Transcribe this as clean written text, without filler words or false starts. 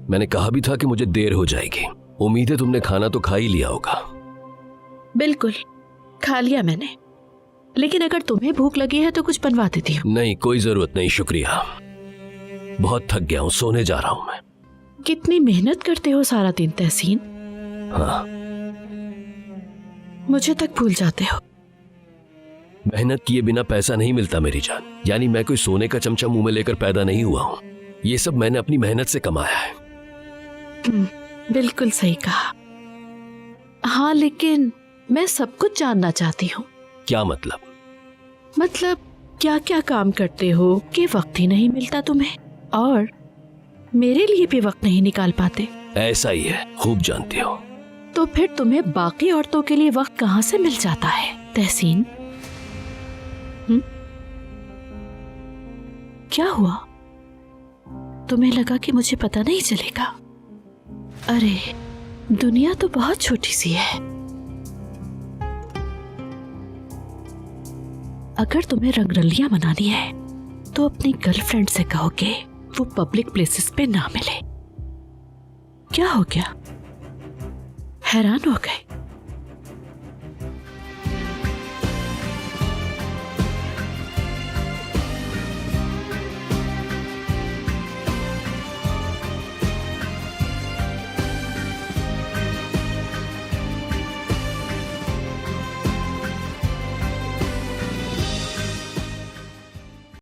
मैंने कहा भी था कि मुझे देर हो जाएगी। उम्मीद है तुमने खाना तो खा ही लिया होगा। बिल्कुल खा लिया मैंने, लेकिन अगर तुम्हें भूख लगी है तो कुछ बनवा देती हूँ। नहीं, कोई जरूरत नहीं, शुक्रिया। बहुत थक गया हूँ, सोने जा रहा हूँ मैं। कितनी मेहनत करते हो सारा दिन तहसीन। हाँ, मुझे तक भूल जाते हो। मेहनत किए बिना पैसा नहीं मिलता मेरी जान। यानी मैं कोई सोने का चमचा मुंह में लेकर पैदा नहीं हुआ हूँ। ये सब मैंने अपनी मेहनत से कमाया है। बिल्कुल सही कहा। हाँ, लेकिन मैं सब कुछ जानना चाहती हूँ। क्या मतलब? मतलब क्या क्या काम करते हो कि वक्त ही नहीं मिलता तुम्हें, और मेरे लिए भी वक्त नहीं निकाल पाते। ऐसा ही है, खूब जानती हो। तो फिर तुम्हें बाकी औरतों के लिए वक्त कहाँ से मिल जाता है तहसीन? क्या हुआ? तुम्हें लगा कि मुझे पता नहीं चलेगा? अरे दुनिया तो बहुत छोटी सी है। अगर तुम्हें रंगरलियां मनानी है तो अपनी गर्लफ्रेंड से कहोगे वो पब्लिक प्लेसेस पे ना मिले। क्या हो गया? हैरान हो गए?